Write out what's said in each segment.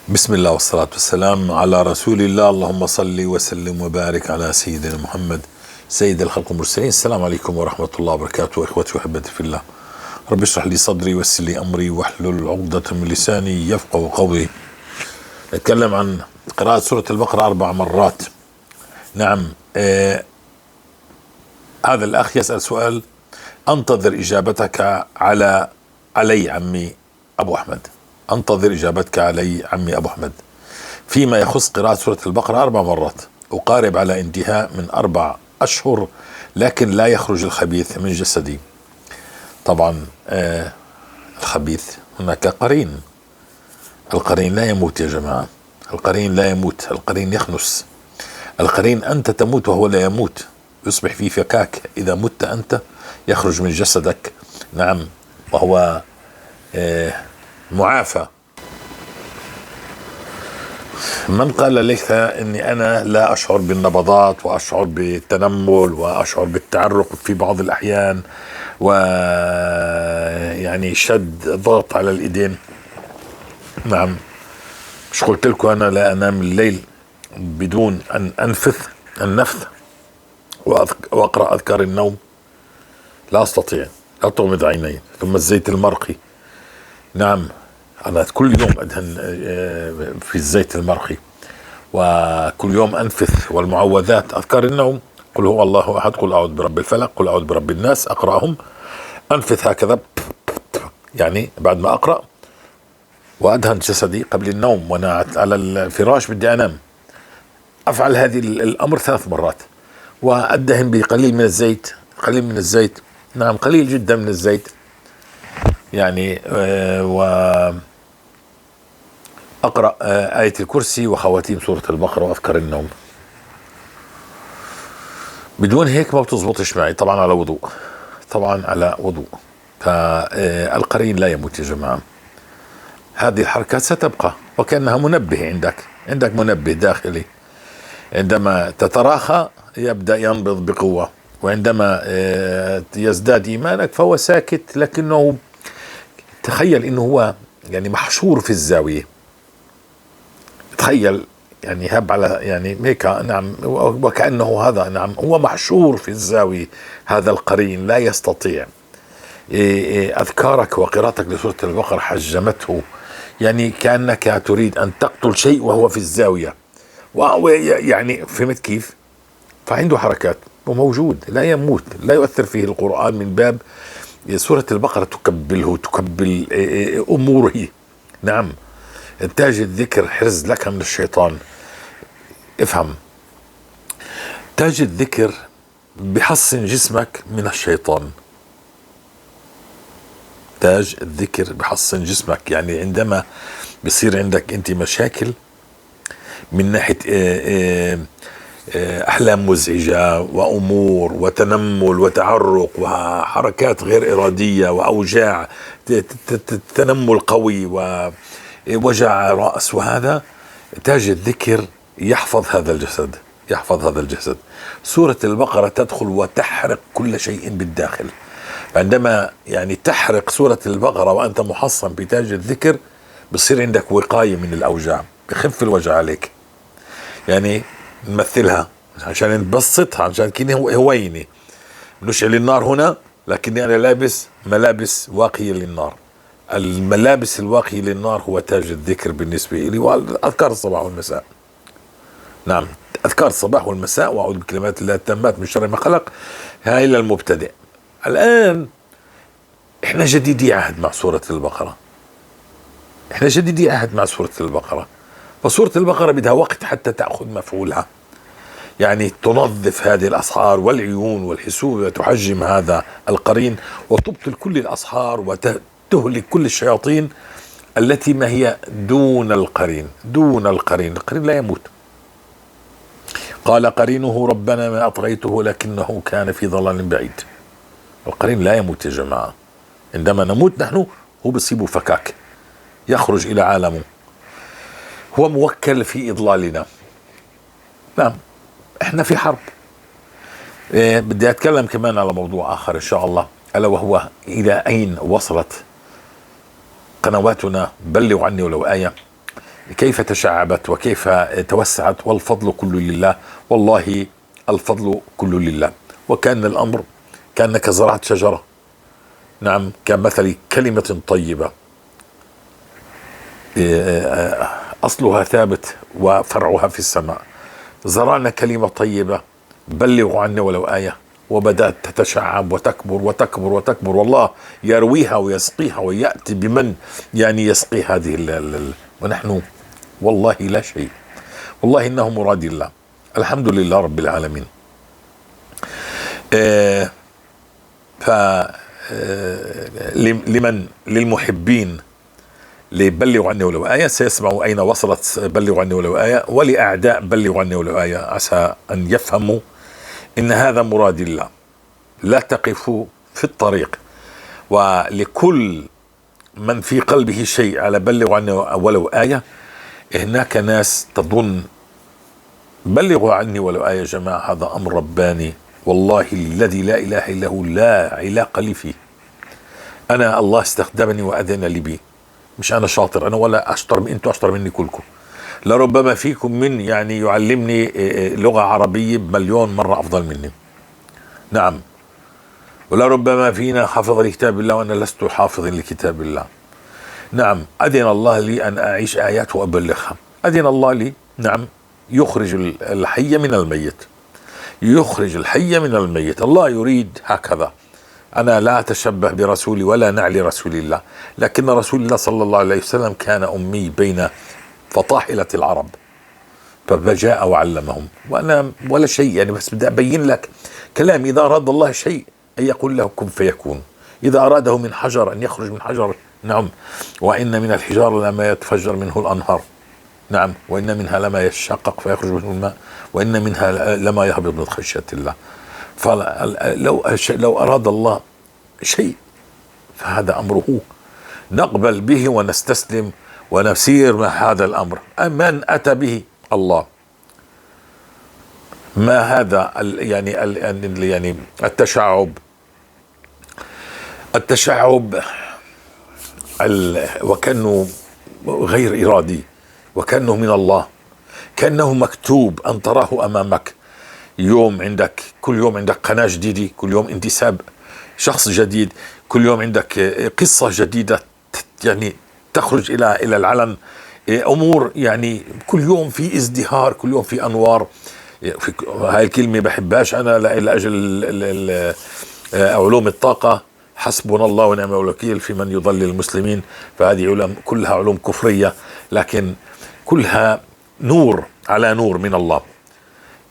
بسم الله والصلاة والسلام على رسول الله. اللهم صل وسلم وبارك على سيدنا محمد سيد الخلق المرسلين. السلام عليكم ورحمة الله وبركاته. إخوتي وأحبتي في الله، رب اشرح لي صدري ويسر لي أمري واحلل عقدة من لساني يفقه قولي. نتكلم عن قراءة سورة البقرة 4 مرات. نعم. هذا الأخ يسأل سؤال، أنتظر إجابتك علي عمي أبو أحمد. أنتظر إجابتك علي عمي أبو أحمد فيما يخص قراءة سورة البقرة 4 مرات. أقارب على انتهاء من 4 أشهر، لكن لا يخرج الخبيث من جسدي. طبعا الخبيث هناك قرين. القرين لا يموت يا جماعة، القرين لا يموت، القرين يخنس. القرين أنت تموت وهو لا يموت، يصبح في فكاك. إذا مت أنت يخرج من جسدك، نعم، وهو معافى. من قال لك اني انا لا اشعر بالنبضات واشعر بالتنمل واشعر بالتعرق في بعض الاحيان ويعني شد ضغط على الايدين؟ نعم، مش قلت لكم انا لا انام الليل بدون ان انفث النفث واقرا اذكار النوم؟ لا استطيع، لا تغمض عيني. ثم الزيت المرقي، نعم، أنا كل يوم أدهن في الزيت المرقي، وكل يوم أنفث. والمعوذات، أذكار النوم، قل هو الله أحد، قل أعوذ برب الفلق، قل أعوذ برب الناس، أقرأهم أنفث هكذا، يعني بعد ما أقرأ وأدهن جسدي قبل النوم وأنا على الفراش بدي أنام. أفعل هذه الأمر 3 مرات، وأدهن بقليل من الزيت، قليل من الزيت، نعم، قليل جدا من الزيت يعني، وأقرأ آية الكرسي وخواتيم سورة البقرة وأذكار النوم. بدون هيك ما بتزبطش معي. طبعا على وضوء، طبعا على وضوء. فالقرين لا يموت يا جماعة. هذه الحركات ستبقى وكأنها منبه. عندك منبه داخلي، عندما تتراخى يبدأ ينبض بقوة، وعندما يزداد إيمانك فهو ساكت، لكنه تخيل انه هو يعني محشور في الزاوية. تخيل يعني هب على يعني هيك، نعم، وكأنه هذا، نعم، هو محشور في الزاوية. هذا القرين لا يستطيع. أذكارك وقراءتك لسورة البقرة حجمته، يعني كأنك تريد أن تقتل شيء وهو في الزاوية، يعني فهمت كيف؟ فعنده حركات وموجود، لا يموت، لا يؤثر فيه القرآن من باب سورة البقرة تكبله، تكبل أموره. نعم، تاج الذكر حرز لك من الشيطان. افهم، تاج الذكر بحصن جسمك من الشيطان. تاج الذكر بحصن جسمك، يعني عندما بيصير عندك انت مشاكل من ناحية أحلام مزعجة وأمور وتنمل وتعرق وحركات غير إرادية وأوجاع، تنمل قوي ووجع رأس، وهذا تاج الذكر يحفظ هذا الجسد، يحفظ هذا الجسد. سورة البقرة تدخل وتحرق كل شيء بالداخل. عندما يعني تحرق سورة البقرة وأنت محصن بتاج الذكر، بصير عندك وقاية من الأوجاع، بخف الوجع عليك. يعني نمثلها عشان نبسطها، عشان كني هويني نشعل النار هنا، لكني أنا لابس ملابس واقية للنار. الملابس الواقية للنار هو تاج الذكر بالنسبة لي، وأذكار الصباح والمساء. نعم، أذكار الصباح والمساء، وأعوذ بكلمات الله التامات من شر ما خلق. هاي للمبتدئ. الآن إحنا جديدي عهد مع سورة البقرة، إحنا جديدي عهد مع سورة البقرة. فسورة البقرة بدها وقت حتى تأخذ مفعولها، يعني تنظف هذه الأسحار والعيون والحسود، وتحجم هذا القرين، وتبطل كل الأسحار، وتهلك كل الشياطين التي ما هي دون القرين. دون القرين، القرين لا يموت. قال قرينه ربنا ما أطغيته لكنه كان في ضلال بعيد. القرين لا يموت يا جماعة. عندما نموت نحن هو بصيبه فكاك، يخرج إلى عالمه، هو موكل في إضلالنا. نعم، احنا في حرب. بدي اتكلم كمان على موضوع اخر ان شاء الله، الا وهو الى اين وصلت قنواتنا. بلغوا عني ولو آية. كيف تشعبت وكيف توسعت، والفضل كله لله. والله الفضل كله لله. وكان الأمر كأنك زرعت شجرة، نعم، كمثل كلمة طيبة أصلها ثابت وفرعها في السماء. زرعنا كلمة طيبة، بلغوا عني ولو آية، وبدأت تتشعب وتكبر وتكبر وتكبر، والله يرويها ويسقيها ويأتي بمن يعني يسقي هذه ونحن والله لا شيء. والله إنه مراد الله. الحمد لله رب العالمين. للمحبين لبلغوا عني ولو آية سيسمعوا أين وصلت بلغوا عني ولو آية، ولأعداء بلغوا عني ولو آية، عسى أن يفهموا إن هذا مراد الله. لا تقفوا في الطريق. ولكل من في قلبه شيء على بلغوا عني ولو آية، هناك ناس تظن بلغوا عني ولو آية. يا جماعة هذا أمر رباني، والله الذي لا إله إلا هو، لا علاقة لي فيه. أنا الله استخدمني وأذن لي به، مش أنا شاطر، أنا ولا أشطر من أنتوا، أشطر مني كلكم. لربما فيكم من يعني يعلمني لغة عربية بمليون مرة أفضل مني، نعم. ولربما فينا حافظ لكتاب الله وأنا لست حافظ لكتاب الله، نعم. أذن الله لي أن أعيش آيات وأبلغها، أذن الله لي، نعم. يخرج الحي من الميت، يخرج الحي من الميت. الله يريد هكذا. أنا لا أتشبه برسولي ولا نعلي رسول الله، لكن رسول الله صلى الله عليه وسلم كان أمي بين فطاحلة العرب، فجاء وعلمهم. وأنا ولا شيء يعني، بس بدي أبين لك كلام. إذا أراد الله شيء أن يقول له كن فيكون. إذا أراده من حجر أن يخرج من حجر، نعم. وإن من الحجار لما يتفجر منه الأنهار، نعم. وإن منها لما يشقق فيخرج منه الماء، وإن منها لما يهبط من خشية الله. فلو أراد الله شيء فهذا أمره، نقبل به ونستسلم ونسير مع هذا الأمر. من أتى به الله. ما هذا يعني التشعب وكأنه غير إرادي، وكأنه من الله، كأنه مكتوب أن تراه أمامك. كل يوم عندك قناة جديدة، كل يوم انتساب شخص جديد، كل يوم عندك قصة جديدة يعني تخرج إلى العلن. أمور يعني كل يوم في ازدهار، كل يوم في أنوار. هاي الكلمة بحبهاش أنا لأجل علوم الطاقة. حسبنا الله ونعم الوكيل في من يضلل المسلمين. فهذه علوم كلها علوم كفرية، لكن كلها نور على نور من الله.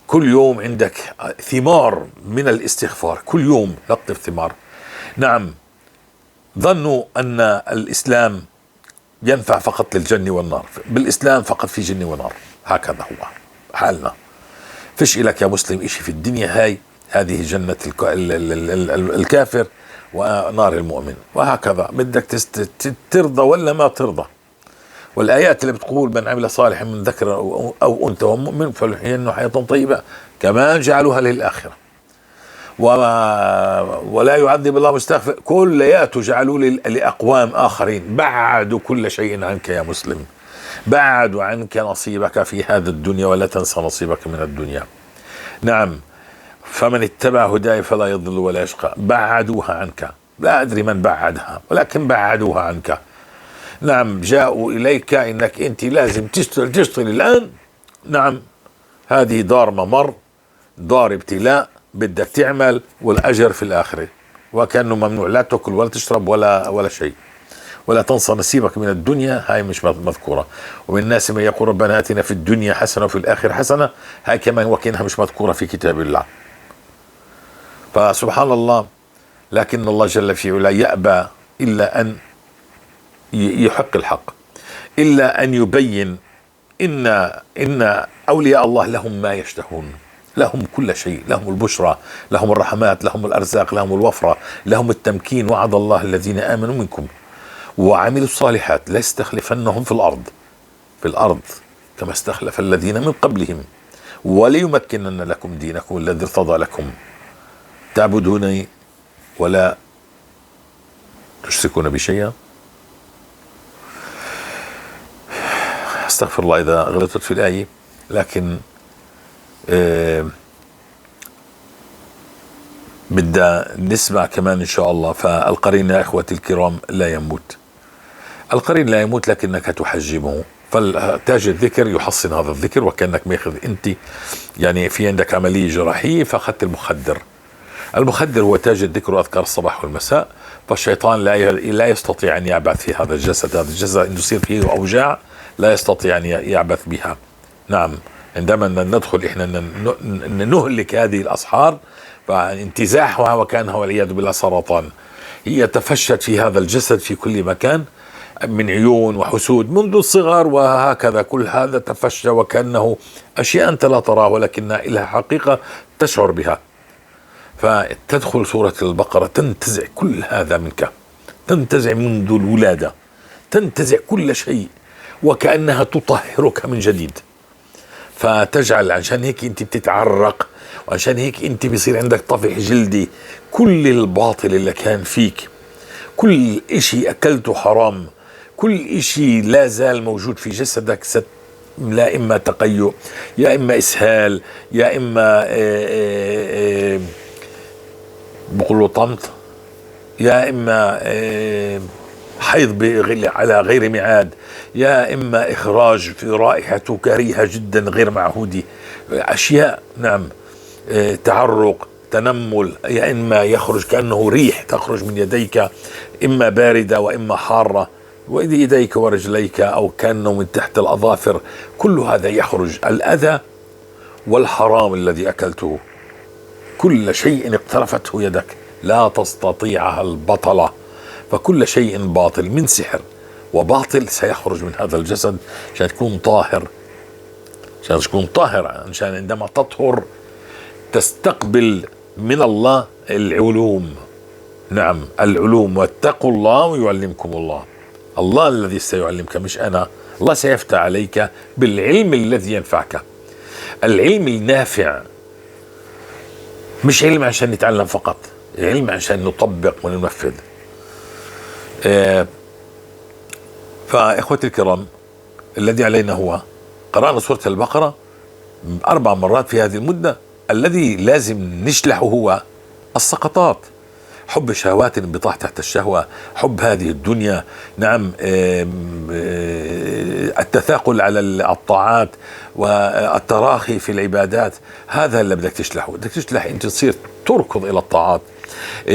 كل يوم عندك ثمار من الاستغفار، كل يوم لقطف ثمار، نعم. ظنوا أن الإسلام ينفع فقط للجنة والنار، بالإسلام فقط في جنة ونار، هكذا هو حالنا. فيش إلك يا مسلم إشي في الدنيا، هذه جنة الكافر ونار المؤمن، وهكذا بدك ترضى ولا ما ترضى. والآيات اللي بتقول من عمل صالحا من ذكر أو أنثى وهو مؤمن فليحيينه حياة طيبة، كمان جعلوها للآخرة. ولا يعذب الله مستغفر، كلياته جعلوا لأقوام آخرين. بعدوا كل شيء عنك يا مسلم، بعدوا عنك نصيبك في هذا الدنيا، ولا تنسى نصيبك من الدنيا، نعم. فمن اتبع هداي فلا يضل ولا يشقى. بعدوها عنك، لا أدري من بعدها، ولكن بعدوها عنك، نعم. جاءوا إليك إنك أنت لازم تشتغل الآن، نعم. هذه دار ممر، دار ابتلاء، بدك تعمل والأجر في الآخرة. وكأنه ممنوع لا تأكل ولا تشرب ولا شيء، ولا تنسى نصيبك من الدنيا، هاي مش مذكورة. ومن الناس من يقول ربنا آتنا في الدنيا حسنة وفي الآخرة حسنة، هاي كمان وكأنها مش مذكورة في كتاب الله. فسبحان الله. لكن الله جل في علاه يأبى إلا أن يحق الحق، إلا أن يبين إن أولياء الله لهم ما يشتهون، لهم كل شيء، لهم البشرى، لهم الرحمات، لهم الأرزاق، لهم الوفرة، لهم التمكين. وعد الله الذين آمنوا منكم وعملوا الصالحات ليستخلفنهم في الأرض كما استخلف الذين من قبلهم وليمكنن لكم دينكم الذي ارتضى لكم تعبدونني ولا تشركون بشيئا. استغفر الله إذا غلطت في الآية، لكن بدنا نسمع كمان إن شاء الله. فالقرين يا إخوتي الكرام لا يموت، القرين لا يموت لكنك تحجمه. فالتاج الذكر يحصن هذا الذكر، وكأنك ماخذ أنت يعني في عندك عملية جراحية فأخذت المخدر. المخدر هو تاج الذكر وأذكار الصباح والمساء. فالشيطان لا يستطيع أن يعبث في هذا الجسد، هذا الجسد أن يصير فيه أوجاع لا يستطيع أن يعبث بها. نعم، عندما ندخل إحنا نهلك هذه الأسحار فانتزاعها وكانها والعياذ بالله سرطان، هي تفشت في هذا الجسد في كل مكان من عيون وحسود منذ الصغر، وهكذا كل هذا تفشى وكأنه أشياء أنت لا تراها ولكنها لها حقيقة تشعر بها. فتدخل سورة البقرة تنتزع كل هذا منك، تنتزع منذ الولادة، تنتزع كل شيء وكأنها تطهرك من جديد. فتجعل عشان هيك انت بتتعرق، وعشان هيك انت بيصير عندك طفح جلدي. كل الباطل اللي كان فيك، كل اشي اكلته حرام، كل اشي لا زال موجود في جسدك، لا اما تقيؤ، يا اما اسهال، يا اما بقولوا طمط، يا اما حيض على غير ميعاد، يا اما اخراج في رائحته كريهة جدا غير معهودة، اشياء. نعم، تعرق، تنمل، يا اما يخرج كأنه ريح تخرج من يديك، اما باردة واما حارة، ويديك ورجليك او كأنه من تحت الاظافر. كل هذا يخرج، الاذى والحرام الذي اكلته، كل شيء اقترفته يدك لا تستطيعها البطلة. فكل شيء باطل من سحر وباطل سيخرج من هذا الجسد عشان تكون طاهر، عشان تكون طاهر، عشان عندما تطهر تستقبل من الله العلوم. نعم، العلوم، واتقوا الله ويعلمكم الله. الله الذي سيعلمك مش أنا، الله سيفتح عليك بالعلم الذي ينفعك، العلم النافع، مش علم عشان نتعلم فقط، علم عشان نطبق وننفذ. فإخوتي الكرام، الذي علينا هو قرأنا سورة البقرة 4 مرات في هذه المدة. الذي لازم نشلحه هو السقطات، حب الشهوات، الانبطاح تحت الشهوة، حب هذه الدنيا. نعم، التثاقل على الطاعات والتراخي في العبادات، هذا اللي بدك تشلحه. بدك تشلح انت تصير تركض الى الطاعات،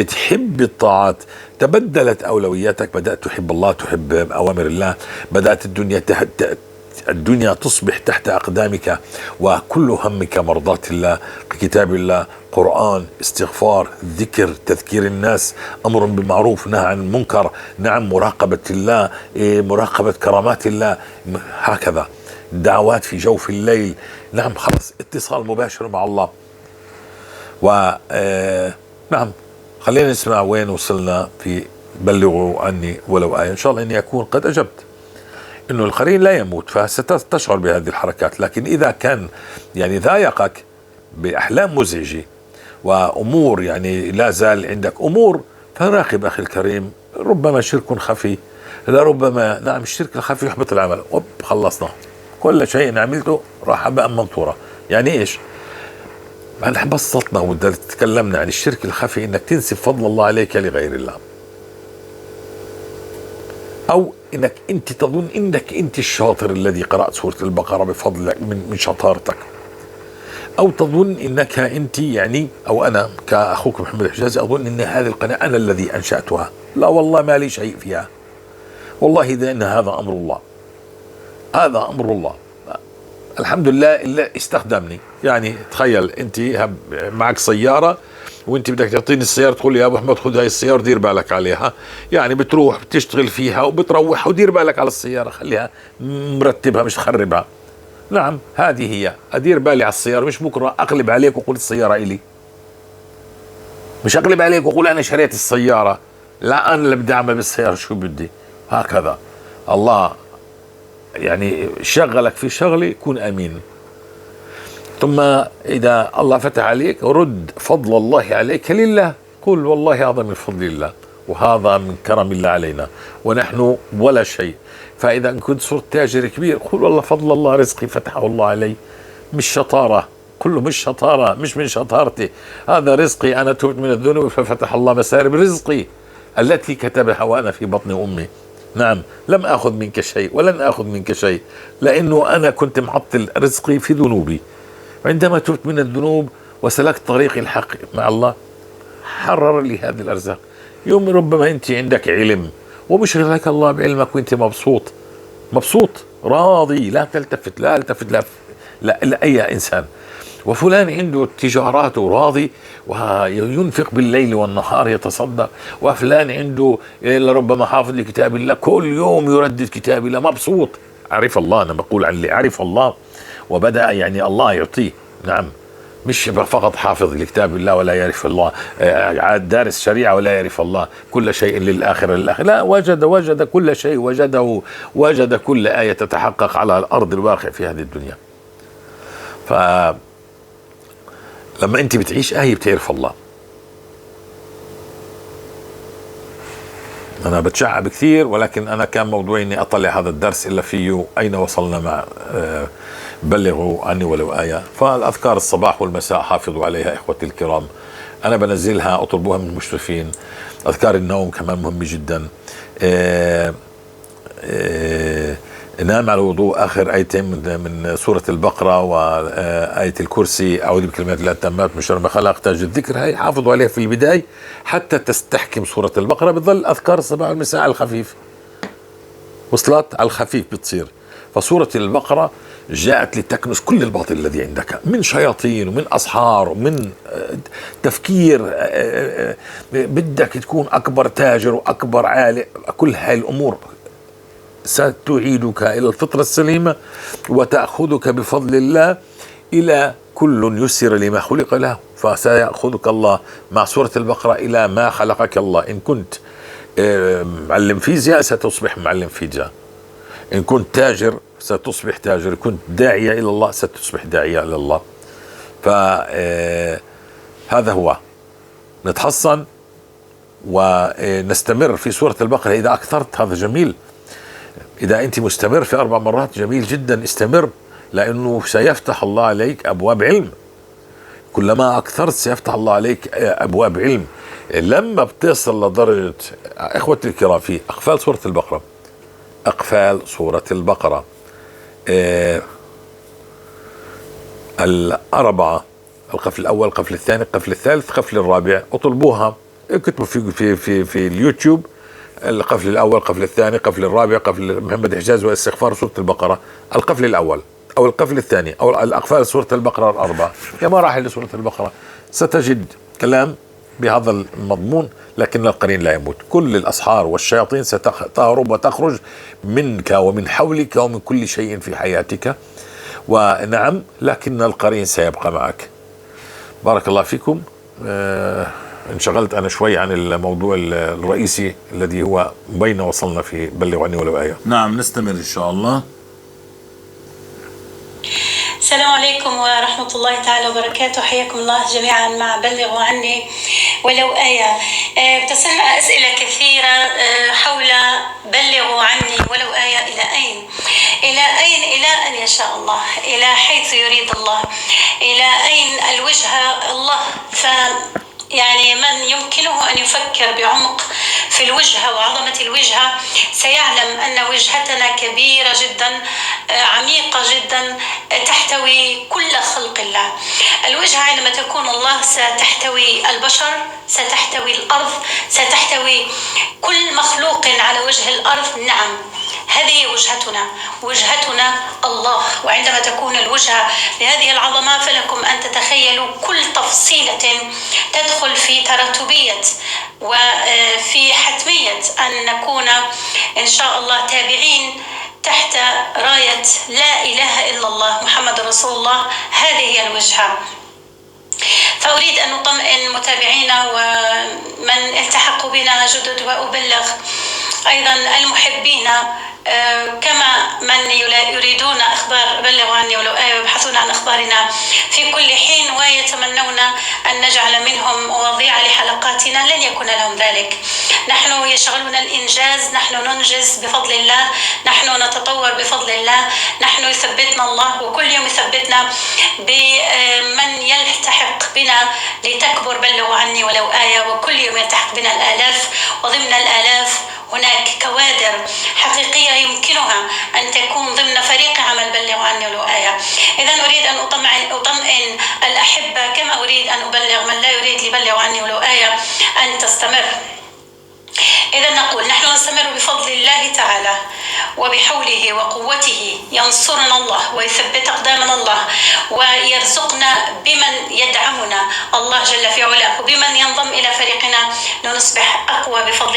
تحب الطاعات، تبدلت اولوياتك، بدأت تحب الله، تحب اوامر الله، بدأت الدنيا تصبح تحت أقدامك، وكل همك مرضاة الله، كتاب الله، قرآن، استغفار، ذكر، تذكير الناس، أمر بالمعروف، نهي عن المنكر. نعم، مراقبة الله، مراقبة كرامات الله، هكذا دعوات في جوف الليل. نعم، خلص اتصال مباشر مع الله. نعم، خلينا نسمع وين وصلنا في بلغوا عني ولو آية. إن شاء الله إني أكون قد أجبت إنه القرين لا يموت، فستشعر بهذه الحركات. لكن إذا كان يعني ضايقك بأحلام مزعجة وأمور يعني لا زال عندك أمور، فراقب أخي الكريم، ربما شرك خفي، لربما نعم الشرك الخفي يحبط العمل. خلصنا كل شيء عملته راح بقى منطورة. يعني إيش؟ نحن بسطنا وتكلمنا عن الشرك الخفي، إنك تنسب فضل الله عليك لغير الله، أو إنك أنت تظن إنك أنت الشاطر الذي قرأت سورة البقرة بفضل من شطارتك، أو تظن إنك أنت يعني، أو أنا كأخوك محمد الحجازي أظن إن هذه القناة أنا الذي أنشأتها. لا والله ما لي شيء فيها، والله إذا إن هذا أمر الله، هذا أمر الله. الحمد لله اللي استخدمني. يعني تخيل أنت معك سيارة وانت بدك تعطيني السيارة، تقول لي يا ابو احمد خذ هاي السيارة دير بالك عليها. يعني بتروح بتشتغل فيها وبتروح ودير بالك على السيارة، خليها مرتبها مش تخربها. نعم، هذه هي، ادير بالي على السيارة، مش بكرة اقلب عليك واقول السيارة الي، مش اقلب عليك واقول انا شريت السيارة، لا انا اللي بدي اعمل بالسيارة شو بدي. هكذا الله يعني شغلك في شغلي، كن امين. ثم إذا الله فتح عليك رد فضل الله عليك لله، قل والله أعظم من فضل الله، وهذا من كرم الله علينا، ونحن ولا شيء. فإذا كنت صرت تاجر كبير قول والله فضل الله رزقي فتحه الله علي، مش شطارة، كله مش شطارة، مش من شطارتي، هذا رزقي، أنا تبت من الذنوب ففتح الله مسارب رزقي التي كتبها وأنا في بطن أمي. نعم، لم أخذ منك شيء ولن أخذ منك شيء، لأنه أنا كنت معطل رزقي في ذنوبي. عندما تبت من الذنوب وسلكت طريق الحق مع الله حرر لي هذه الأرزاق. يوم ربما أنت عندك علم وبشغلك الله بعلمك وأنت مبسوط، مبسوط راضي، لا تلتفت، لا التفت لأي إنسان. وفلان عنده تجاراته راضي وينفق بالليل والنهار يتصدق، وفلان عنده ربما حافظ لكتاب الله كل يوم يردد كتاب الله مبسوط. عرف الله، أنا بقول عن اللي عرف الله وبدأ يعني الله يعطيه. نعم، مش فقط حافظ لكتاب الله ولا يعرف الله، دارس شريعة ولا يعرف الله، كل شيء للآخرة للآخرة، لا، وجد كل شيء، وجد كل آية تتحقق على الأرض الواقع في هذه الدنيا. فلما أنت بتعيش آية بتعرف الله. أنا بتشعب كثير، ولكن أنا كان موضوعي إني أطلع هذا الدرس إلا فيه أين وصلنا مع بلغوا عني ولو آية. فالأذكار الصباح والمساء حافظوا عليها إخوتي الكرام، أنا بنزلها أطلبوها من المشرفين. أذكار النوم كمان مهم جدا. نام على الوضوء، آخر آيتين من سورة البقرة وآية الكرسي، أعوذ بكلمات الله التامات من شر ما خلق، تاج الذكر، هاي حافظوا عليها في البداية حتى تستحكم سورة البقرة. بتظل أذكار الصباح والمساء على الخفيف، وصلت على الخفيف بتصير. فسورة البقرة جاءت لتكنس كل الباطل الذي عندك من شياطين ومن أسحار ومن تفكير، بدك تكون أكبر تاجر وأكبر عالم، كل هاي الأمور ستعيدك إلى الفطرة السليمة وتأخذك بفضل الله إلى كل يسر لما خلق له. فسيأخذك الله مع سورة البقرة إلى ما خلقك الله. إن كنت معلم فيزياء ستصبح معلم فيزياء، إن كنت تاجر ستصبح تاجر، إن كنت داعية إلى الله ستصبح داعية إلى الله. فهذا هو، نتحصن ونستمر في سورة البقرة. إذا أكثرت هذا جميل، إذا أنت مستمر في 4 مرات جميل جدا، استمر، لأنه سيفتح الله عليك أبواب علم. كلما أكثرت سيفتح الله عليك أبواب علم. لما بتصل لدرجة إخوتي الكرام في أقفال سورة البقرة، أقفال سورة البقرة الأربعة، القفل الأول، القفل الثاني، القفل الثالث، القفل الرابع، اطلبوها، اكتبوا في اليوتيوب القفل الأول، القفل الثاني، القفل الرابع، قفل محمد حجاز واستغفار سورة البقرة، القفل الأول أو القفل الثاني أو الأقفال سورة البقرة الأربعة. يا مراحل لسورة البقرة ستجد كلام بهذا المضمون، لكن القرين لا يموت. كل الأسحار والشياطين ستهرب وتخرج منك ومن حولك ومن كل شيء في حياتك. ونعم، لكن القرين سيبقى معك. بارك الله فيكم. انشغلت أنا شوي عن الموضوع الرئيسي الذي هو بين وصلنا في بلغوا عني ولو آية. نعم، نستمر إن شاء الله. السلام عليكم ورحمة الله تعالى وبركاته، حياكم الله جميعا مع بلغوا عني ولو آية. بتصلنا أسئلة كثيرة حول بلغوا عني ولو آية. إلى أين؟ إلى أين؟ إلى أن يشاء الله، إلى حيث يريد الله، إلى أين الوجهة الله. يعني من يمكنه أن يفكر بعمق في الوجهة وعظمة الوجهة سيعلم أن وجهتنا كبيرة جدا، عميقة جدا، تحتوي كل خلق الله. الوجهة عندما تكون الله ستحتوي البشر، ستحتوي الأرض، ستحتوي كل مخلوق على وجه الأرض. نعم، هذه وجهتنا الله. وعندما تكون الوجهة بهذه العظمة فلكم أن تتخيلوا كل تفصيلة تدخل في تراتبية وفي حتمية أن نكون إن شاء الله تابعين تحت راية لا إله إلا الله محمد رسول الله. هذه هي الوجهة. فأريد أن أطمئن متابعينا ومن التحقوا بنا جدد، وأبلغ أيضا المحبين كما من يريدون أخبار بلغوا عني ولو آية ويبحثون يفتشون عن أخبارنا في كل حين ويتمنون أن نجعل منهم مواضيع لحلقاتنا، لن يكون لهم ذلك. نحن يشغلنا الإنجاز، نحن ننجز بفضل الله، نحن نتطور بفضل الله، نحن يثبتنا الله، وكل يوم يثبتنا بمن يلتحق بنا لتكبر بلغوا عني ولو آية، وكل يوم يلتحق بنا الآلاف، وضمن الآلاف هناك كوادر حقيقية يمكنها أن تكون ضمن فريق عمل بلغوا عني ولو آية. إذا أريد أن أطمئن الأحبة كما أريد أن أبلغ من لا يريد ليبلغ عني ولو آية أن تستمر. إذا نقول نحن نستمر بفضل الله تعالى وبحوله وقوته، ينصرنا الله ويثبت أقدامنا الله ويرزقنا بمن يدعمنا الله جل في علاه، وبمن ينضم إلى فريقنا لنصبح أقوى بفضل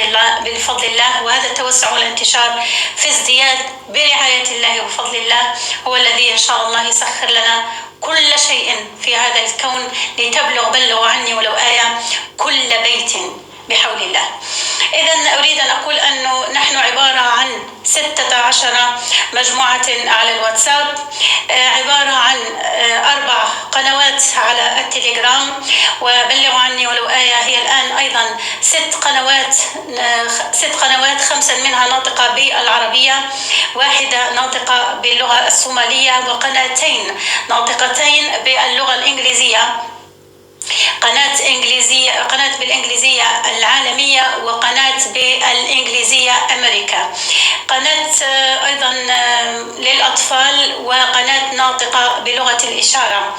الله. وهذا التوسع والانتشار في ازدياد برعاية الله وبفضل الله هو الذي إن شاء الله يسخر لنا كل شيء في هذا الكون لتبلغ بلغوا عني ولو آية كل بيت بحول الله. إذا أريد أن أقول أنه نحن عبارة عن 16 مجموعة على الواتساب، عبارة عن 4 قنوات على التليجرام، وبلغوا عني ولو آية هي الآن أيضا 6 قنوات 5 منها ناطقة بالعربية، 1 ناطقة باللغة الصومالية، وقناتين ناطقتين باللغة الإنجليزية، قناة بالإنجليزية العالمية، وقناة بالإنجليزية أمريكا، قناة أيضا للأطفال، وقناة ناطقة بلغة الإشارة.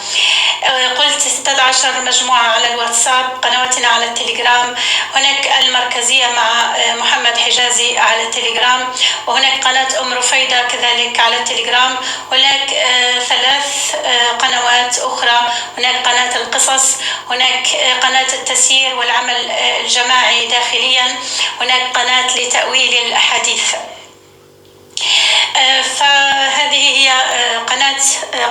قلت 16 مجموعة على الواتساب، قنواتنا على التليجرام، هناك المركزية مع محمد حجازي على التليجرام، وهناك قناة أم رفيدة كذلك على التليجرام، هناك 3 قنوات أخرى، هناك قناة القصص، هناك قناة التسيير والعمل الجماعي داخليا، هناك قناة لتأويل الأحاديث. فهذه هي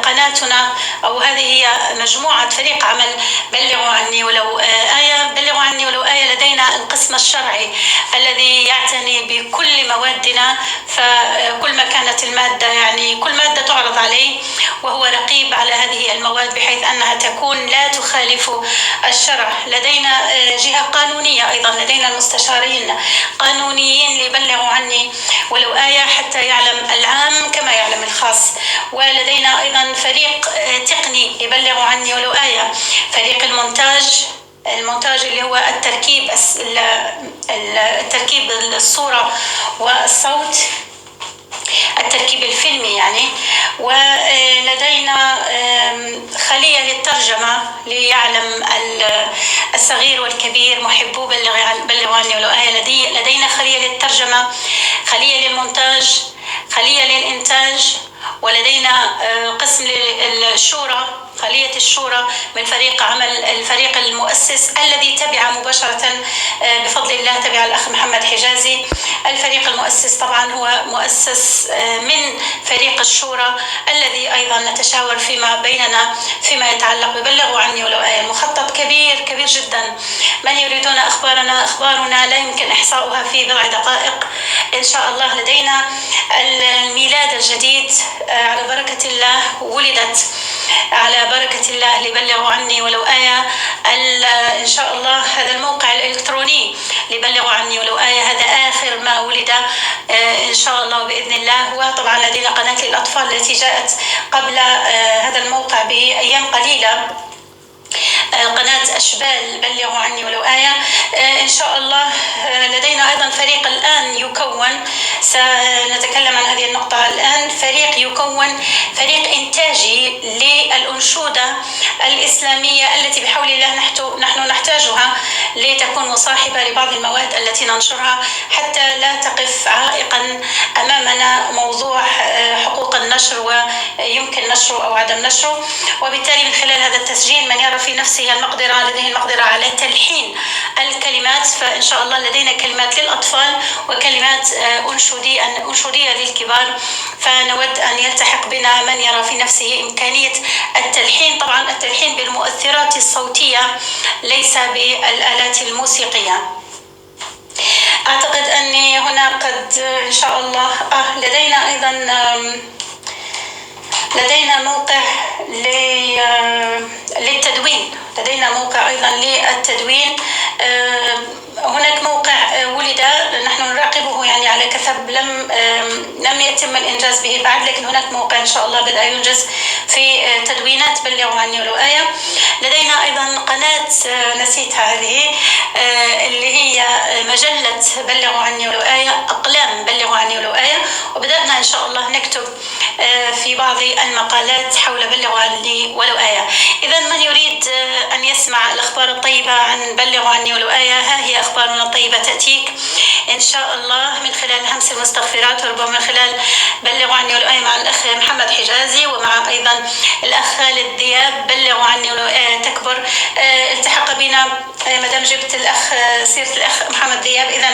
قناتنا، أو هذه هي مجموعة فريق عمل بلغوا عني ولو آية. بلغوا عني ولو آية لدينا القسم الشرعي الذي يعتني بكل موادنا، فكل ما كانت المادة، يعني كل مادة تعرض عليه وهو رقيب على هذه المواد بحيث أنها تكون لا تخالف الشرع. لدينا جهة قانونية أيضا، لدينا المستشارين قانونيين ليبلغوا عني ولو آية حتى يعلم العام كما يعلم الخاص. ولدينا أيضا فريق تقني يبلغ عني ولو آية، فريق المونتاج اللي هو التركيب الصورة والصوت، التركيب الفيلمي يعني. ولدينا خلية للترجمة ليعلم الصغير والكبير محبو بلغوا عني ولو آية. لدينا خلية للترجمة، خلية للمونتاج، خلية للإنتاج، ولدينا قسم للشورى، خلية الشورى من فريق عمل الفريق المؤسس الذي تبع مباشرة بفضل الله تبع الأخ محمد حجازي. الفريق المؤسس طبعا هو مؤسس من فريق الشورى الذي أيضا نتشاور فيما بيننا فيما يتعلق ببلغوا عني ولو آية. المخطط كبير جدا، من يريدون أخبارنا لا يمكن إحصاؤها في بضع دقائق إن شاء الله. لدينا الميلاد الجديد على بركة الله، ولدت على بركة الله لبلغوا عني ولو آية إن شاء الله. هذا الموقع الإلكتروني لبلغوا عني ولو آية هذا آخر ما ولد إن شاء الله بإذن الله. وطبعا لدينا قناة للأطفال التي جاءت قبل هذا الموقع بأيام قليلة، قناة أشبال بلغوا عني ولو آية إن شاء الله. لدينا أيضا فريق الآن يكون، سنتكلم عن هذه النقطة الآن، فريق يكون فريق إنتاجي للأنشودة الإسلامية التي بحول الله نحن نحتاجها لتكون مصاحبة لبعض المواد التي ننشرها، حتى لا تقف عائقا أمامنا موضوع حقوق النشر ويمكن نشره أو عدم نشره. وبالتالي من خلال هذا التسجيل من يرى في نفسه لديه المقدرة على تلحين الكلمات، فإن شاء الله لدينا كلمات للأطفال وكلمات أنشودية للكبار، فنود أن يلتحق بنا من يرى في نفسه إمكانية التلحين. طبعا التلحين بالمؤثرات الصوتية ليس بالآلات الموسيقية. أعتقد أني هنا قد إن شاء الله لدينا أيضا لدينا موقع للتدوين. لدينا موقع أيضا للتدوين. هناك موقع ولد نحن نراقبه يعني على كثب، لم يتم الإنجاز به بعد، لكن هناك موقع إن شاء الله بدأ ينجز في تدوينات بلغوا عني ولو آية. لدينا أيضا قناة نسيتها هذه، اللي هي مجلة بلغوا عني ولو آية، أقلام بلغوا عني ولو آية، وبدأنا إن شاء الله نكتب في بعض المقالات حول بلغوا عني ولو آية. إذا من يريد أن يسمع الأخبار الطيبة عن بلغوا عني ولو آية، ها هي أخبارنا الطيبة تأتيك إن شاء الله من خلال همس المستغفرات، وربما من خلال بلغوا عني ولو آية مع الأخ محمد حجازي، ومع أيضا الأخ خالد دياب. بلغوا عني ولو آية تكبر. التحق بنا مدام جبت الأخ سيرة الأخ محمد دياب، إذا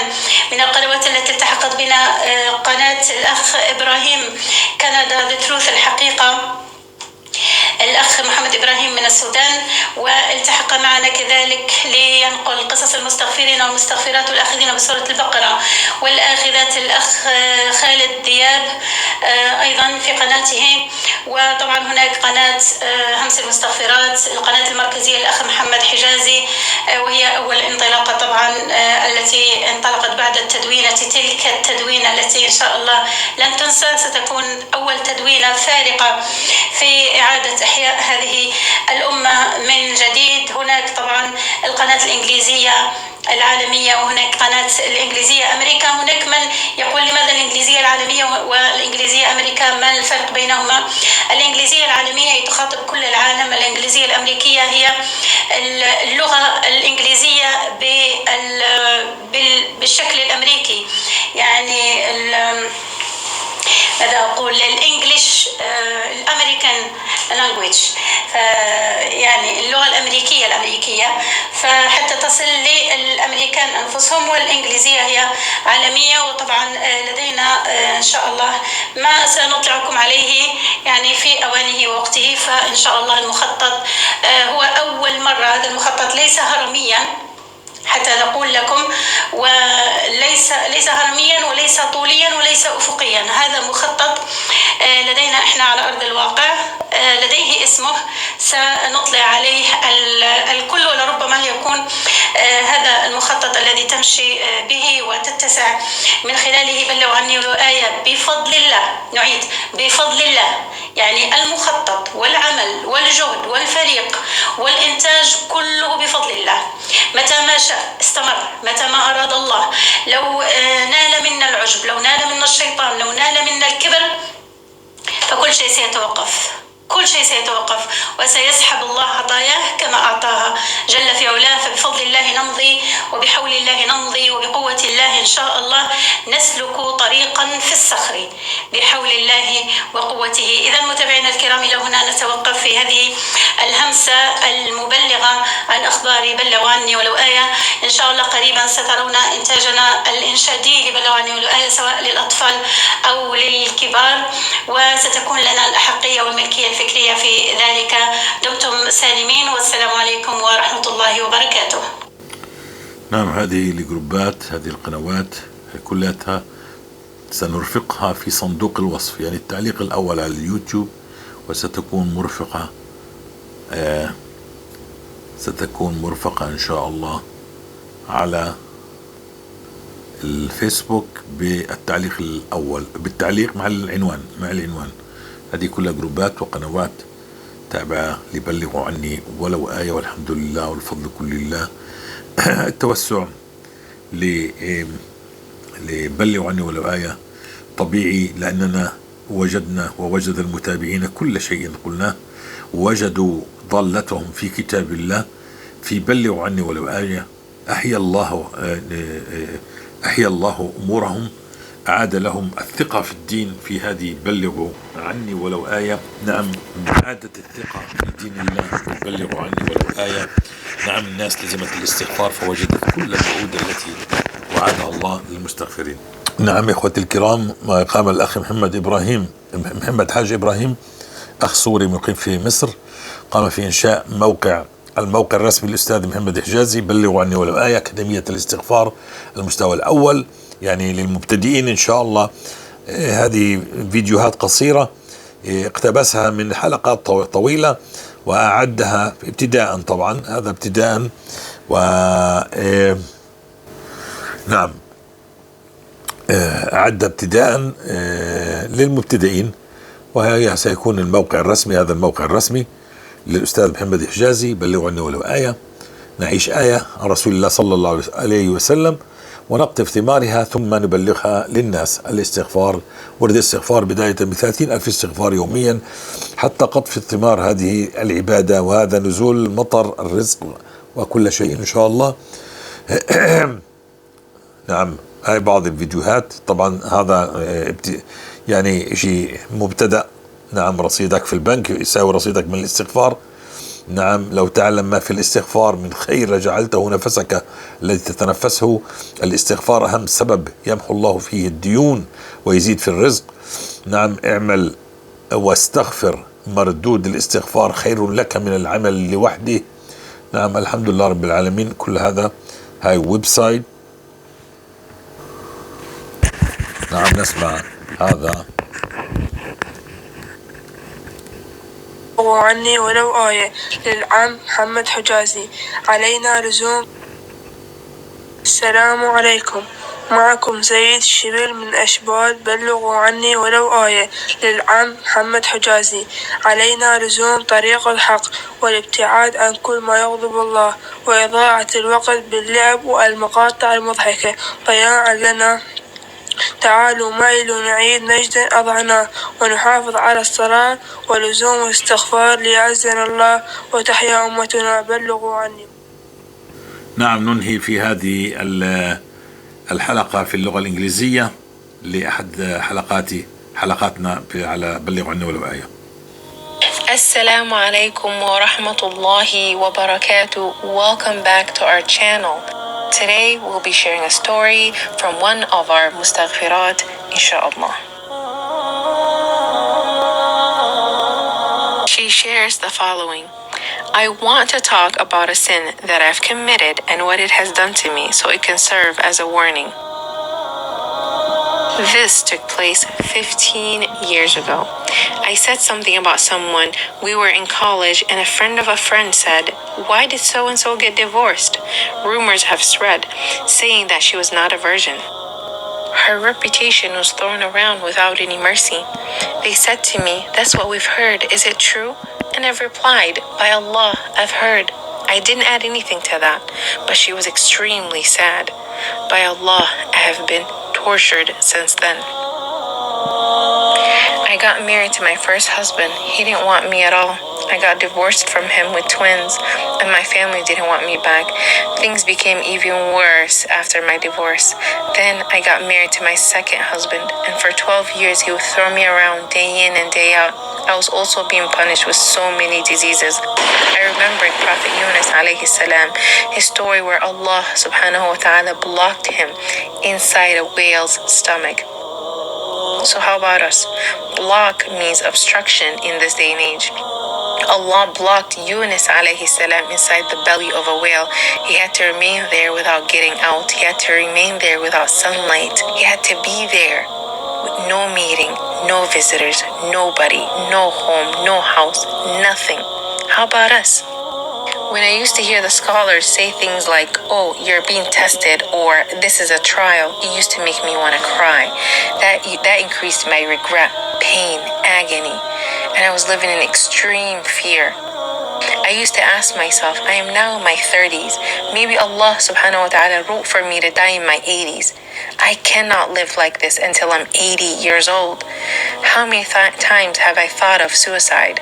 من القنوات التي التحقت بنا قناة الأخ إبراهيم كندا ذا تروث، الحقيقة الأخ محمد إبراهيم من السودان، والتحق معنا كذلك لينقل قصص المستغفرين والمستغفرات والآخذين بسورة البقرة والآخذات الأخ خالد دياب أيضا في قناته. وطبعا هناك قناة همس المستغفرات، القناة المركزية الأخ محمد حجازي، وهي أول انطلاقة طبعا التي انطلقت بعد التدوينة، تلك التدوينة التي إن شاء الله لن تنسى، ستكون أول تدوينة فارقة في إعادة إحياء هذه الأمة من جديد. هناك طبعا القناة الإنجليزية العالمية، وهناك قناة الإنجليزية أمريكا. هناك من يقول لماذا الإنجليزية العالمية والإنجليزية أمريكا، ما الفرق بينهما؟ الإنجليزية العالمية تخاطب كل العالم، الإنجليزية الأمريكية هي اللغة الإنجليزية بالشكل الأمريكي، يعني ماذا أقول، الإنجليش الأمريكان لانجويج، يعني اللغة الأمريكية، فحتى تصل للأمريكان أنفسهم. والإنجليزية هي عالمية، وطبعا لدينا إن شاء الله ما سنطلعكم عليه يعني في أوانه ووقته. فإن شاء الله المخطط هو أول مرة، هذا المخطط ليس هرميا حتى نقول لكم، وليس هرميا وليس طوليا وليس أفقيا، هذا مخطط لدينا احنا على أرض الواقع، لديه اسمه، سنطلع عليه الكل، ولربما يكون هذا المخطط الذي تمشي به وتتسع من خلاله بلغوا عني ولو آية بفضل الله. نعيد، بفضل الله، يعني المخطط والعمل والجهد والفريق والإنتاج كله بفضل الله. متى ما شاء استمر، متى ما أراد الله. لو نال منا العجب، لو نال منا الشيطان، لو نال منا الكبر، فكل شيء سيتوقف، كل شيء سيتوقف، وسيسحب الله عطاياه كما أعطاها جل في علاه. فبفضل الله نمضي، وبحول الله نمضي، وبقوة الله إن شاء الله نسلك طريقا في الصخر بحول الله وقوته. إذا متابعينا الكرام، إلى هنا نتوقف في هذه الهمسة المبلغة عن أخبار بلغوا عني ولو آية. إن شاء الله قريبا سترون إنتاجنا الإنشادي لبلغوا عني ولو آية، سواء للأطفال أو للكبار، وستكون لنا الأحقية والملكية الفكرية في ذلك. دمتم سالمين، والسلام عليكم ورحمة الله وبركاته. نعم، هذه الجروبات، هذه القنوات كلها سنرفقها في صندوق الوصف، يعني التعليق الأول على اليوتيوب، وستكون مرفقة ستكون مرفقة إن شاء الله على الفيسبوك بالتعليق الأول، بالتعليق مع العنوان. هذه كلها جروبات وقنوات تابعة لبلغوا عني ولو آية، والحمد لله والفضل كل لله. التوسع لبلغوا عني ولو آية طبيعي، لأننا وجدنا ووجد المتابعين كل شيء قلناه، وجدوا ضالتهم في كتاب الله، في بلغوا عني ولو آية. أحيا الله أمورهم، أعاد لهم الثقة في الدين في هذه بلغوا عني ولو آية. نعم، إعادة الثقة في دين الله بلغوا عني ولو آية. نعم، الناس لزمت الاستغفار فوجدت كل الوعود التي وعدها الله للمستغفرين. نعم إخوتي الكرام، قام الأخ محمد حاج إبراهيم، أخ سوري مقيم في مصر، قام في إنشاء الموقع الرسمي للأستاذ محمد حجازي بلغوا عني ولو آية، أكاديمية الاستغفار المستوى الأول، يعني للمبتدئين إن شاء الله. هذه فيديوهات قصيرة اقتبسها من حلقات طويلة وأعدها ابتداء، طبعا هذا ابتداء، و نعم أعد ابتداء للمبتدئين، وهي سيكون الموقع الرسمي، هذا الموقع الرسمي للأستاذ محمد حجازي، بلغوا عني ولو آية، نعيش آية عن رسول الله صلى الله عليه وسلم ونقطف ثمارها ثم نبلغها للناس. الاستغفار، ورد الاستغفار بداية ب30,000 استغفار يوميا حتى قطف الثمار هذه العبادة، وهذا نزول مطر الرزق وكل شيء إن شاء الله. نعم، هاي بعض الفيديوهات، طبعا هذا يعني شيء مبتدأ. نعم، رصيدك في البنك يساوي رصيدك من الاستغفار. نعم، لو تعلم ما في الاستغفار من خير لجعلته نفسك الذي تتنفسه. الاستغفار أهم سبب يمحو الله فيه الديون ويزيد في الرزق. نعم، اعمل واستغفر، مردود الاستغفار خير لك من العمل لوحده. نعم، الحمد لله رب العالمين. كل هذا هاي ويب سايت. نعم، نسمع هذا. عني ولو آية للعم محمد حجازي. علينا لزوم. السلام عليكم، معكم زيد شبل من أشبال. بلغوا عني ولو آية للعم محمد حجازي. علينا لزوم طريق الحق والابتعاد عن كل ما يغضب الله وإضاعة الوقت باللعب والمقاطع المضحكة ضياعا لنا. تعالوا معي لنعيد مجدا أضعناه ونحافظ على الصلاة ولزوم الاستغفار ليعزنا الله وتحيا أمتنا. بلغوا عني. نعم، ننهي في هذه الحلقة في اللغة الإنجليزية لأحد حلقاتنا على بلغوا عني ولو آية. Assalamu alaikum wa rahmatullahi wa barakatuh. Welcome back to our channel. Today we'll be sharing a story from one of our mustaghfirat, inshallah. She shares the following. I want to talk about a sin that I've committed and what it has done to me so it can serve as a warning. This took place 15 years ago. I said something about someone. We were in college and a friend of a friend said, "Why did so-and-so get divorced?" Rumors have spread, saying that she was not a virgin. Her reputation was thrown around without any mercy. They said to me, "That's what we've heard. Is it true?" And I've replied, "By Allah, I've heard." I didn't add anything to that, but she was extremely sad. By Allah, I have been tortured since then. I got married to my first husband. He didn't want me at all. I got divorced from him with twins, and my family didn't want me back. Things became even worse after my divorce. Then I got married to my second husband, and for 12 years he would throw me around day in and day out. I was also being punished with so many diseases. I remembered Prophet Yunus alayhi salam, his story where Allah subhanahu wa ta'ala blocked him inside a whale's stomach. So how about us? Block means obstruction in this day and age. Allah blocked Yunus alayhi salam inside the belly of a whale. He had to remain there without getting out. He had to remain there without sunlight. He had to be there with no meeting, no visitors, nobody, no home, no house, nothing. How about us? When I used to hear the scholars say things like, "Oh, you're being tested," or "This is a trial," it used to make me want to cry. That increased my regret, pain, agony, and I was living in extreme fear. I used to ask myself, I am now in my 30s. Maybe Allah subhanahu wa ta'ala wrote for me to die in my 80s. I cannot live like this until I'm 80 years old. How many times have I thought of suicide?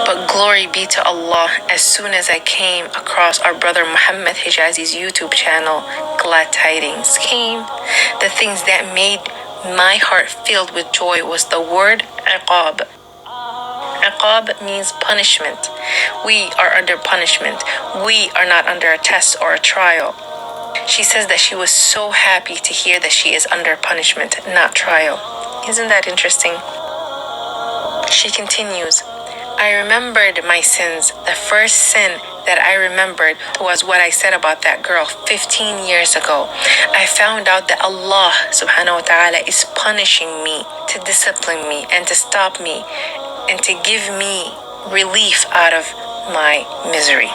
But glory be to Allah, as soon as I came across our brother Muhammad Hijazi's YouTube channel, glad tidings came. The things that made my heart filled with joy was the word iqab. Iqab means punishment. We are under punishment. We are not under a test or a trial. She says that she was so happy to hear that she is under punishment, not trial. Isn't that interesting? She continues, I remembered my sins. The first sin that I remembered was what I said about that girl 15 years ago. I found out that Allah subhanahu wa ta'ala is punishing me to discipline me and to stop me and to give me relief out of my misery.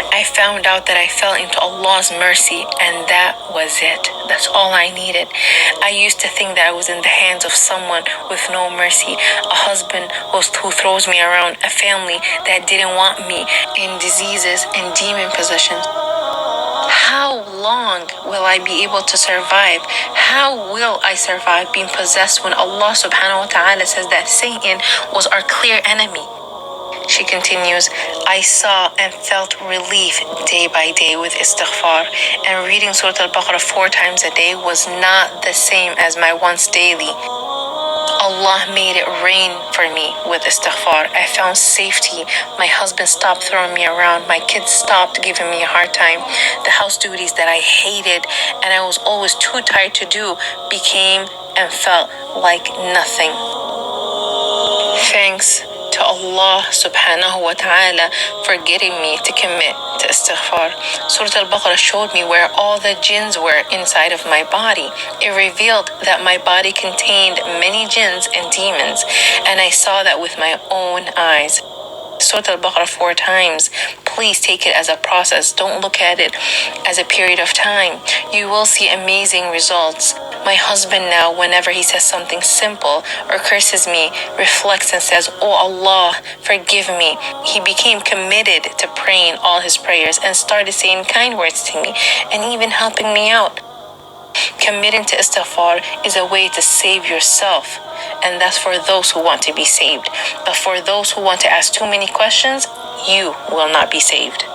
I found out that I fell into Allah's mercy, and that was it. That's all I needed. I used to think that I was in the hands of someone with no mercy, a husband who throws me around, a family that didn't want me, in diseases and demon possessions. How long will I be able to survive? How will I survive being possessed when Allah subhanahu wa ta'ala says that Satan was our clear enemy? She continues, I saw and felt relief day by day with istighfar, and reading Surah Al-Baqarah 4 times a day was not the same as my once daily. Allah made it rain for me with istighfar. I found safety. My husband stopped throwing me around. My kids stopped giving me a hard time. The house duties that I hated and I was always too tired to do became and felt like nothing. Thanks to Allah subhanahu wa ta'ala for getting me to commit to istighfar. Surah Al-Baqarah showed me where all the jinns were inside of my body. It revealed that my body contained many jinns and demons, and I saw that with my own eyes. Surah Al-Baqarah 4 times. Please take it as a process. Don't look at it as a period of time. You will see amazing results. My husband now, whenever he says something simple or curses me, reflects and says, Oh Allah, forgive me. He became committed to praying all his prayers and started saying kind words to me and even helping me out. Committing to istighfar is a way to save yourself, and that's for those who want to be saved. But for those who want to ask too many questions, you will not be saved.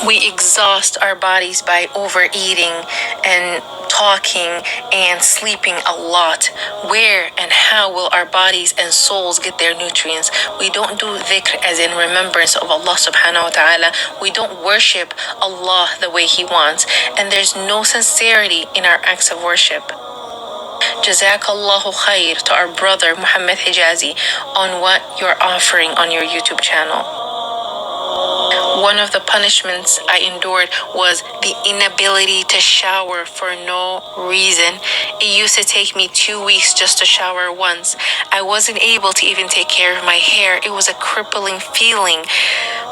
We exhaust our bodies by overeating and talking and sleeping a lot. Where and how will our bodies and souls get their nutrients? We don't do dhikr as in remembrance of Allah subhanahu wa ta'ala. We don't worship Allah the way He wants. And there's no sincerity in our acts of worship. Jazakallahu khair to our brother Muhammad Hijazi on what you're offering on your YouTube channel. One of the punishments I endured was the inability to shower for no reason. It used to take me 2 weeks just to shower once. I wasn't able to even take care of my hair. It was a crippling feeling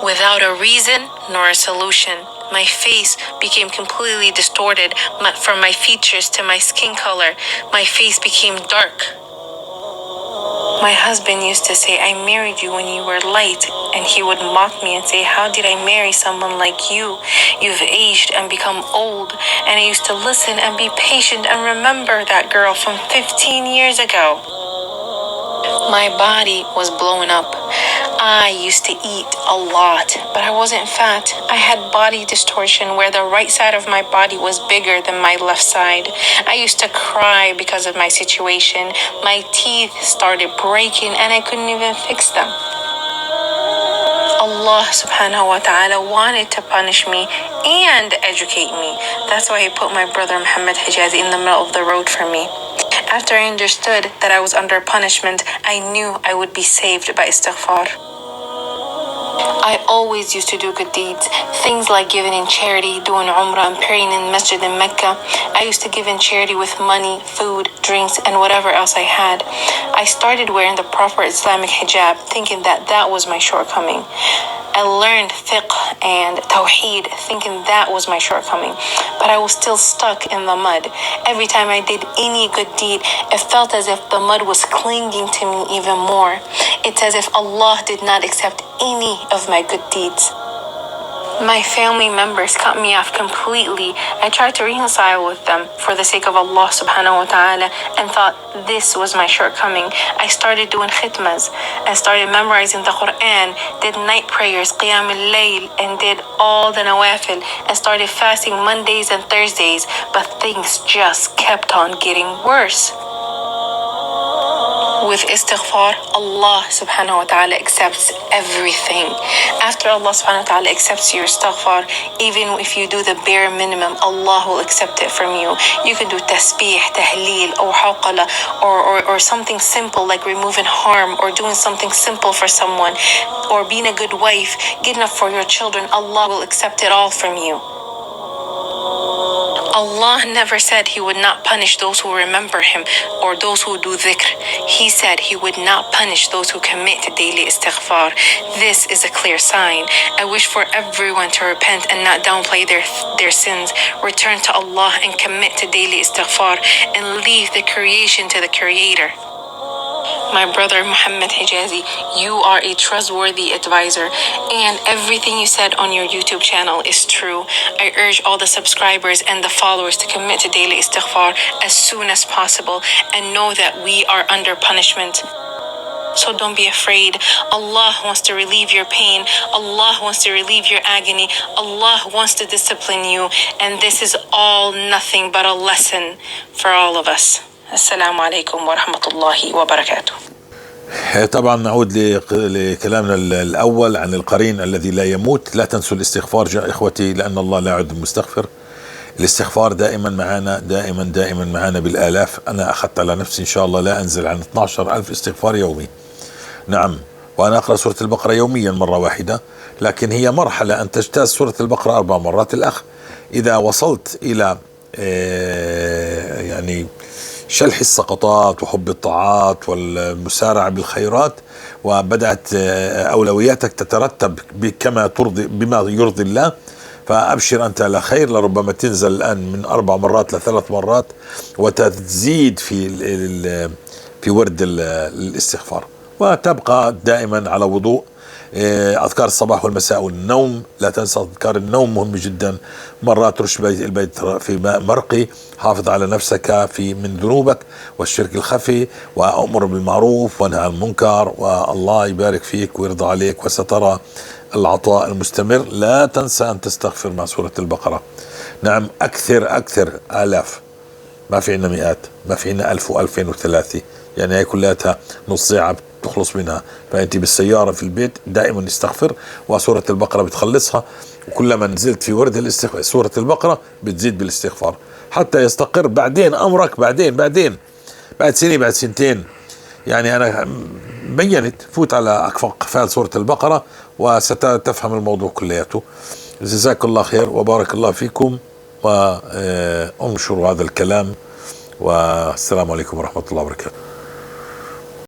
without a reason nor a solution. My face became completely distorted from my features to my skin color. My face became dark. My husband used to say, I married you when you were light, and he would mock me and say, how did I marry someone like you? You've aged and become old. And I used to listen and be patient and remember that girl from 15 years ago. My body was blowing up. I used to eat a lot, but I wasn't fat. I had body distortion where the right side of my body was bigger than my left side. I used to cry because of my situation. My teeth started breaking and I couldn't even fix them. Allah subhanahu wa ta'ala wanted to punish me and educate me. That's why He put my brother Muhammad Hijazi in the middle of the road for me. After I understood that I was under punishment, I knew I would be saved by istighfar. I always used to do good deeds, things like giving in charity, doing umrah and praying in Masjid in Mecca. I used to give in charity with money, food, drinks, and whatever else I had. I started wearing the proper Islamic hijab, thinking that that was my shortcoming. I learned fiqh and tawheed, thinking that was my shortcoming, but I was still stuck in the mud. Every time I did any good deed, it felt as if the mud was clinging to me even more. It's as if Allah did not accept any of my good deeds. My family members cut me off completely. I tried to reconcile with them for the sake of Allah subhanahu wa ta'ala and thought this was my shortcoming. I started doing khitmas. I started memorizing the Quran, did night prayers, qiyam al-layl, and did all the nawafil, and started fasting Mondays and Thursdays, but things just kept on getting worse. with istighfar, Allah subhanahu wa ta'ala accepts everything. After Allah subhanahu wa ta'ala accepts your istighfar, even if you do the bare minimum, Allah will accept it from you. You can do tasbih, tahleel, or hawqala, or something simple like removing harm, or doing something simple for someone, or being a good wife, good enough for your children. Allah will accept it all from you. Allah never said He would not punish those who remember Him or those who do dhikr. He said He would not punish those who commit daily istighfar. This is a clear sign. I wish for everyone to repent and not downplay their sins, return to Allah and commit to daily istighfar, and leave the creation to the Creator. My brother Muhammad Hijazi, you are a trustworthy advisor, and everything you said on your YouTube channel is true. I urge all the subscribers and the followers to commit to daily istighfar as soon as possible and know that we are under punishment. So don't be afraid. Allah wants to relieve your pain. Allah wants to relieve your agony. Allah wants to discipline you, and this is all nothing but a lesson for all of us. السلام عليكم ورحمة الله وبركاته. طبعا نعود لكلامنا الأول عن القرين الذي لا يموت. لا تنسوا الاستغفار يا إخوتي، لأن الله لا يعد المستغفر. الاستغفار دائما معنا، دائما معنا بالآلاف. أنا أخذت على نفسي إن شاء الله لا أنزل عن 12,000 استغفار يومي. نعم، وأنا أقرأ سورة البقرة يوميا مرة واحدة، لكن هي مرحلة أن تجتاز سورة البقرة 4 مرات. الأخ إذا وصلت إلى يعني شلح السقطات وحب الطاعات والمسارعة بالخيرات، وبدأت أولوياتك تترتب بما يرضي الله، فأبشر أنت على خير. لربما تنزل الآن من 4 مرات ل3 مرات، وتزيد في ورد الاستغفار، وتبقى دائما على وضوء. أذكار الصباح والمساء والنوم، لا تنسى أذكار النوم، مهم جدا. مرات رش البيت في ماء مرقي، حافظ على نفسك من ذنوبك والشرك الخفي، وأمر بالمعروف وانهى عن المنكر، والله يبارك فيك ويرضى عليك، وسترى العطاء المستمر. لا تنسى أن تستغفر مع سورة البقرة. نعم، أكثر آلاف، ما في عنا مئات، ما في عنا 1000 و2000 و3، يعني هي كلها نص ساعة تخلص منها. فأنت بالسيارة في البيت دائما استغفر، وسورة البقرة بتخلصها، وكلما نزلت في ورد سورة البقرة بتزيد بالاستغفار حتى يستقر بعدين أمرك. بعدين بعد سنة، بعد سنتين، يعني أنا بينت، فوت على أقفال سورة البقرة وستفهم الموضوع كلياته. جزاك الله خير وبارك الله فيكم، وانشروا هذا الكلام، والسلام عليكم ورحمة الله وبركاته.